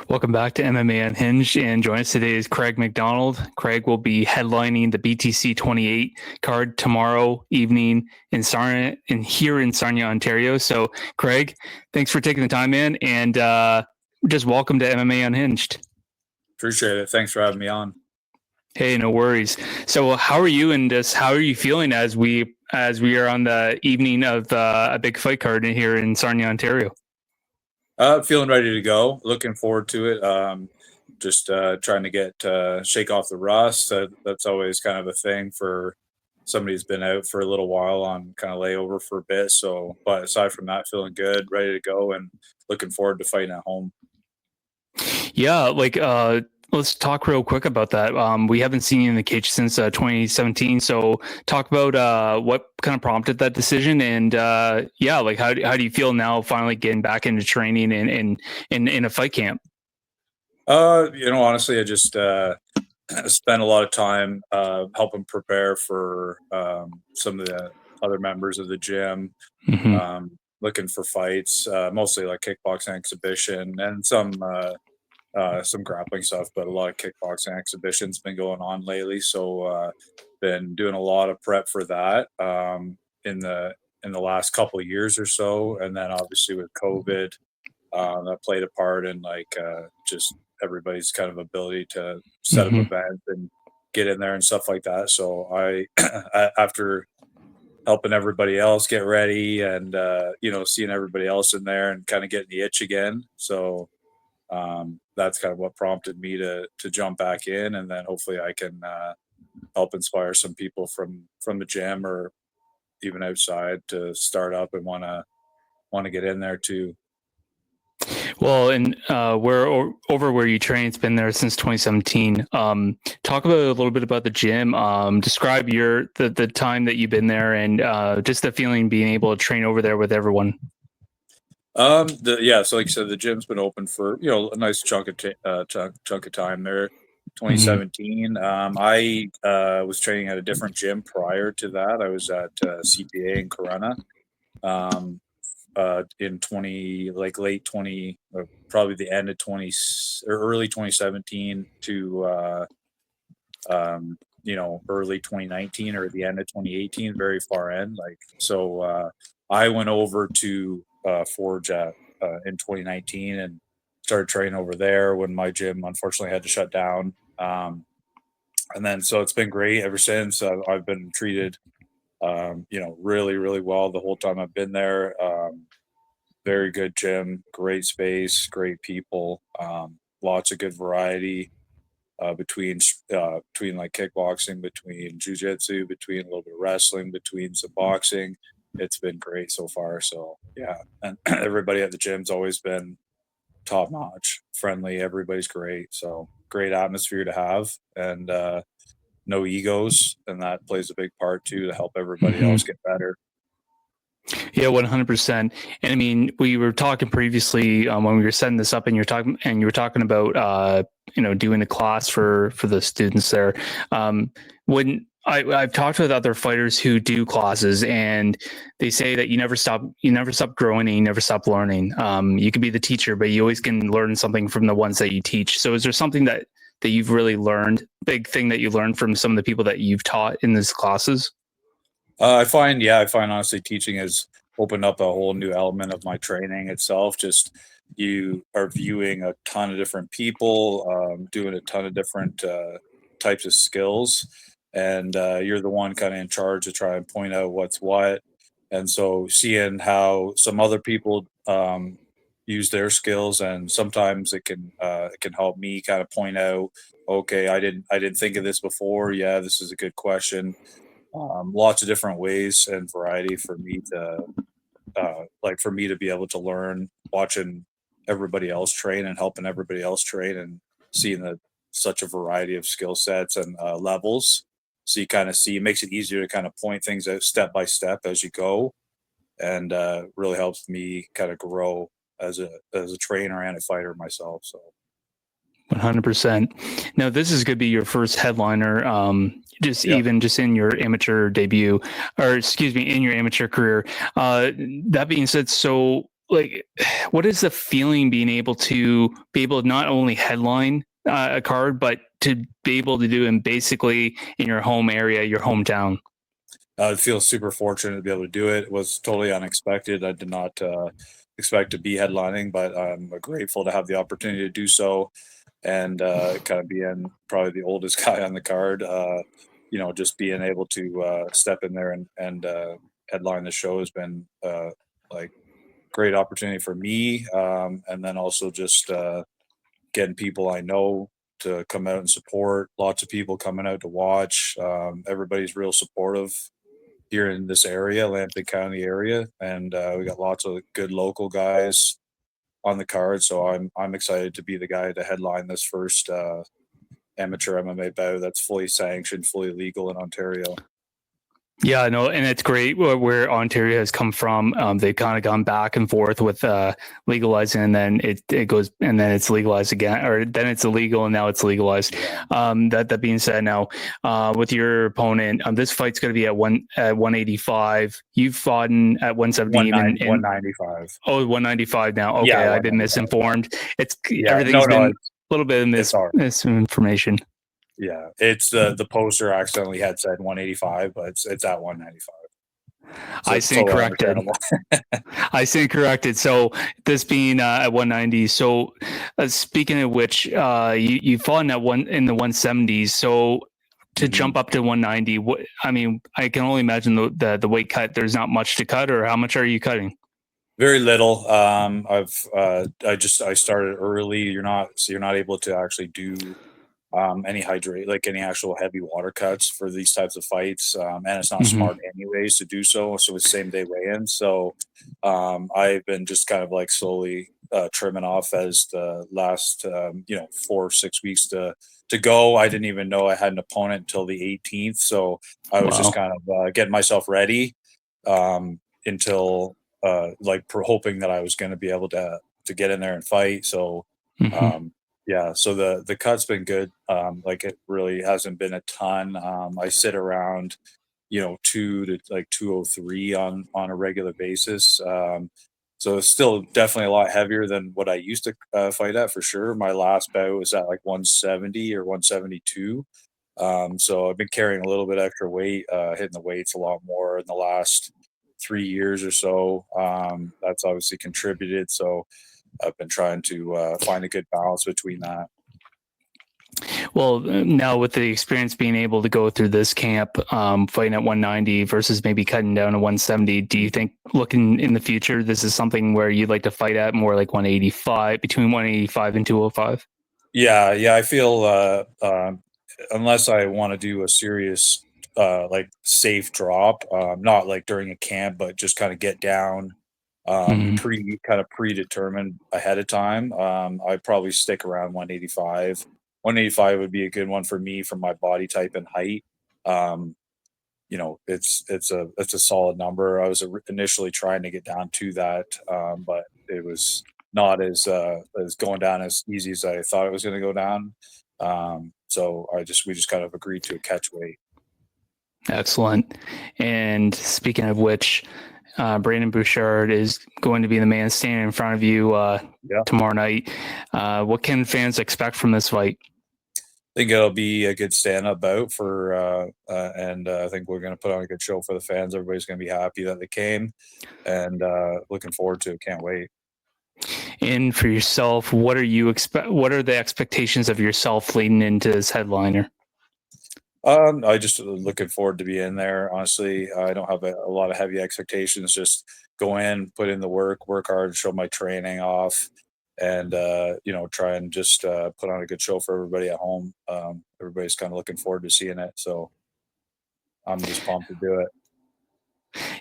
Welcome back to MMA Unhinged, and join us today is Craig Macdonald. Craig will be headlining the BTC 28 card tomorrow evening here in Sarnia, Ontario. So, Craig, thanks for taking the time in, and just welcome to MMA Unhinged. Appreciate it. Thanks for having me on. Hey, no worries. So, how are you, and just how are you feeling as we are on the evening of a big fight card here in Sarnia, Ontario? Feeling ready to go. Looking forward to it. Just trying to get shake off the rust. That's always kind of a thing for somebody who's been out for a little while on kind of layover for a bit. So, but aside from that, feeling good, ready to go, and looking forward to fighting at home. Yeah, let's talk real quick about that. We haven't seen you in the cage since 2017. So talk about what kind of prompted that decision, and how do you feel now finally getting back into training and in a fight camp? Honestly, I just spent a lot of time helping prepare for some of the other members of the gym. Mm-hmm. Looking for fights, mostly like kickboxing exhibition and some grappling stuff, but a lot of kickboxing exhibitions been going on lately. So been doing a lot of prep for that in the last couple of years or so, and then obviously with COVID, that played a part in just everybody's kind of ability to set up Mm-hmm. events and get in there and stuff like that. So I after helping everybody else get ready and seeing everybody else in there and kind of getting the itch again. So that's kind of what prompted me to jump back in, and then hopefully I can help inspire some people from the gym or even outside to start up and want to get in there too. Well, and over where you train, it's been there since 2017. Talk about a little bit about the gym. Describe the time that you've been there, and just the feeling being able to train over there with everyone. So like I said, the gym's been open for a nice chunk of time there. 2017. I was training at a different gym prior to that. I was at CPA in Corunna. In 20 like late 20 or probably the end of 20 or early 2017 to early 2019 or the end of 2018, very far end. I went over to Forge in 2019 and started training over there when my gym unfortunately had to shut down. And then so it's been great ever since. I've been treated really, really well the whole time I've been there. Very good gym, great space, great people, lots of good variety between like kickboxing, between jiu-jitsu, between a little bit of wrestling, between some boxing. It's been great so far. So yeah, and everybody at the gym's always been top notch, friendly. Everybody's great. So great atmosphere to have, and no egos, and that plays a big part too to help everybody else get better. Yeah, 100%. And I mean, we were talking previously when we were setting this up, and you were talking about doing a class for the students there. When I've talked with other fighters who do classes, and they say that you never stop growing and you never stop learning. You can be the teacher, but you always can learn something from the ones that you teach. So is there something that you've really learned, big thing that you learned from some of the people that you've taught in these classes? I find honestly teaching has opened up a whole new element of my training itself. Just you are viewing a ton of different people, doing a ton of different types of skills, and you're the one kind of in charge to try and point out what's what. And so seeing how some other people use their skills, and sometimes it can help me kind of point out, okay, I didn't think of this before. Yeah, this is a good question. Lots of different ways and variety for me to be able to learn watching everybody else train and helping everybody else train and seeing such a variety of skill sets and levels. So you kind of see, it makes it easier to kind of point things out step by step as you go, and really helps me kind of grow as a trainer and a fighter myself. So 100%. Now, this is going to be your first headliner, even just in your amateur debut, or excuse me, in your amateur career. That being said, so like, what is the feeling being able to not only headline a card, but to be able to do it basically in your home area, your hometown? I feel super fortunate to be able to do it. It was totally unexpected. I did not expect to be headlining, but I'm grateful to have the opportunity to do so, and kind of being probably the oldest guy on the card. Just being able to step in there and headline the show has been like great opportunity for me, and then also just getting people I know to come out and support. Lots of people coming out to watch. Everybody's real supportive here in this area, Lambton County area, and we got lots of good local guys on the card. So I'm excited to be the guy to headline this first amateur MMA bout that's fully sanctioned, fully legal in Ontario. Yeah, I know, and it's great where Ontario has come from. They've kind of gone back and forth with legalizing, and then it goes, and then it's legalized again, or then it's illegal, and now it's legalized. That being said, now with your opponent, this fight's going to be at 185. You've fought at 170, 195. Oh, 195 now. Okay, Yeah, I've been 195. misinformed. It's Yeah, everything's been a little bit of it's all right. misinformation. Yeah, it's the poster accidentally had said 185, but it's at 195. So I it's stand totally corrected. understandable. I stand corrected. So this being at 190. So speaking of which, you fought in the 170s. So to jump up to 190, I can only imagine the weight cut. There's not much to cut, or how much are you cutting? Very little. I started early. You're not able to actually do any hydrate, like any actual heavy water cuts for these types of fights, and it's not smart anyways to do so. So it's same day weigh-in. So I've been just kind of like slowly trimming off as the last 4 or 6 weeks to go. I didn't even know I had an opponent until the 18th, so I was just kind of getting myself ready until hoping that I was going to be able to get in there and fight. So yeah, so the cut's been good. Like it really hasn't been a ton. I sit around, 2 to like 203 on a regular basis. So it's still definitely a lot heavier than what I used to fight at for sure. My last bout was at like 170 or 172. So I've been carrying a little bit extra weight, hitting the weights a lot more in the last 3 years or so. That's obviously contributed. So I've been trying to find a good balance between that. Well, now with the experience being able to go through this camp, fighting at 190 versus maybe cutting down to 170, do you think looking in the future, this is something where you'd like to fight at more like 185, between 185 and 205? Yeah. I feel unless I want to do a serious like safe drop, not like during a camp, but just kind of get down predetermined ahead of time. I'd probably stick around 185. 185 would be a good one for me for my body type and height. It's a solid number. I was initially trying to get down to that, but it was not as going down as easy as I thought it was going to go down. So we just kind of agreed to a catch weight. Excellent. And speaking of which, Brandon Bouchard is going to be the man standing in front of you tomorrow night. What can fans expect from this fight? I think it'll be a good stand-up bout and I think we're going to put on a good show for the fans. Everybody's going to be happy that they came, and looking forward to it. Can't wait. And for yourself, what are the expectations of yourself leading into this headliner? I just looking forward to be in there. Honestly, I don't have a lot of heavy expectations. Just go in, put in the work hard, show my training off, and try and just put on a good show for everybody at home. Everybody's kind of looking forward to seeing it, so I'm just pumped to do it.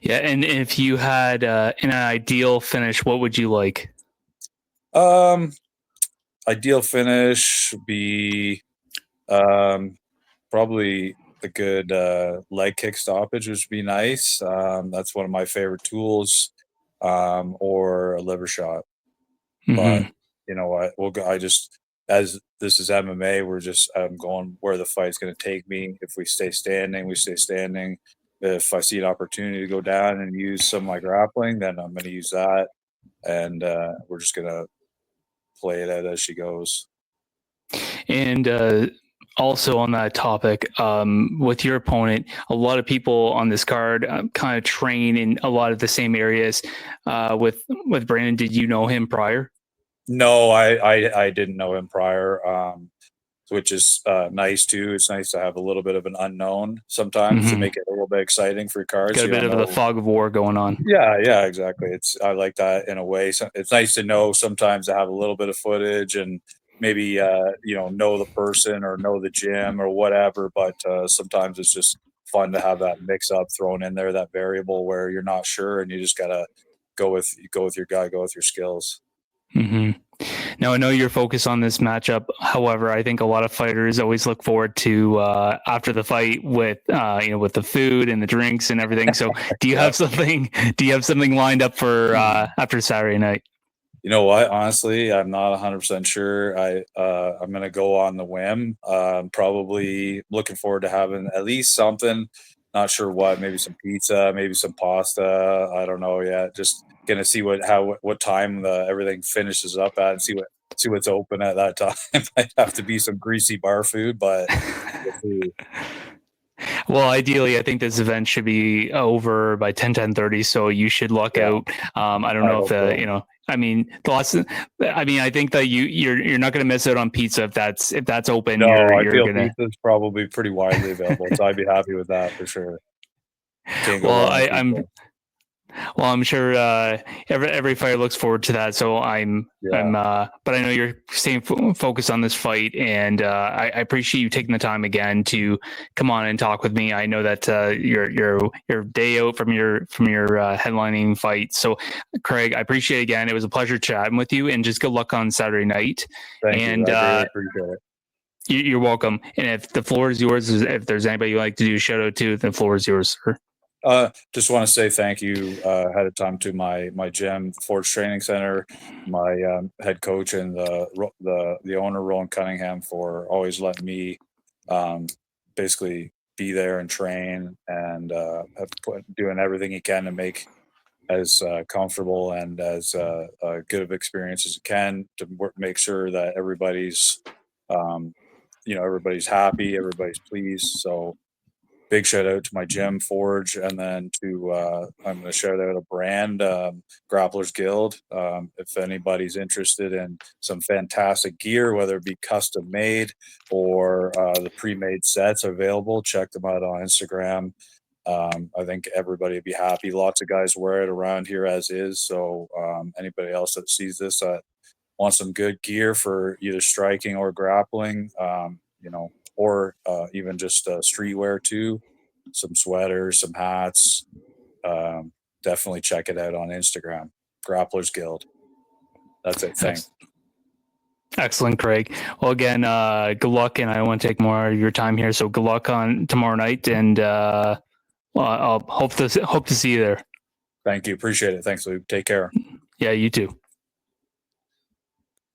Yeah, and if you had an ideal finish, what would you like? Ideal finish would be probably a good leg kick stoppage, which would be nice. That's one of my favorite tools, or a liver shot. But you know what? As this is MMA, I'm going where the fight's going to take me. If we stay standing, we stay standing. If I see an opportunity to go down and use some of my grappling, then I'm going to use that. and we're just gonna play it out as she goes. And also on that topic, with your opponent, a lot of people on this card kind of train in a lot of the same areas. With Brandon, did you know him prior? No, I didn't know him prior, which is nice too. It's nice to have a little bit of an unknown sometimes to make it a little bit exciting for cards. Got a bit of the fog of war going on. Yeah, exactly. I like that in a way. So it's nice to know sometimes to have a little bit of footage and maybe know the person or know the gym or whatever. But sometimes it's just fun to have that mix up thrown in there, that variable where you're not sure and you just gotta go with your guy, go with your skills. Now, I know you're focused on this matchup. However, I think a lot of fighters always look forward to after the fight with with the food and the drinks and everything. So, do you have something? Do you have something lined up for after Saturday night? You know what? Honestly, I'm not 100% sure. I'm gonna go on the whim. Probably looking forward to having at least something. Not sure what. Maybe some pizza, maybe some pasta. I don't know yet. Just gonna see what time everything finishes up at, and see what's open at that time. Might have to be some greasy bar food, but we'll see. Well, ideally, I think this event should be over by 10:30, so you should luck out. I don't know if I mean, I think that you're not going to miss out on pizza if that's open. No, you're I feel gonna. pizza's probably pretty widely available, so I'd be happy with that for sure. Can't go Well, wrong with pizza. Well, I'm sure every fighter looks forward to that. So but I know you're staying focused on this fight, and I appreciate you taking the time again to come on and talk with me. I know that your day out from your headlining fight. So, Craig, I appreciate it again. It was a pleasure chatting with you, and just good luck on Saturday night. Thank you. I really appreciate it. You're welcome. And if the floor is yours, if there's anybody you'd like to do a shout out to, the floor is yours, sir. Just want to say thank you ahead of time to my gym, Forge Training Center, my head coach, and the owner, Roland Cunningham, for always letting me basically be there and train and doing everything he can to make as comfortable and as good of experience as he can to make sure that everybody's everybody's happy, everybody's pleased. So big shout out to my gym, Forge, and then I'm going to shout out a brand, Grapplers Guild. If anybody's interested in some fantastic gear, whether it be custom made or the pre-made sets available, check them out on Instagram. I think everybody would be happy. Lots of guys wear it around here as is. So anybody else that sees this wants some good gear for either striking or grappling, or even just streetwear too, some sweaters, some hats. Definitely check it out on Instagram, Grapplers Guild. That's it. Thanks. Excellent, Craig. Well, again, good luck, and I don't want to take more of your time here. So good luck on tomorrow night, and I'll hope to see you there. Thank you. Appreciate it. Thanks, Luke. Take care. Yeah, you too.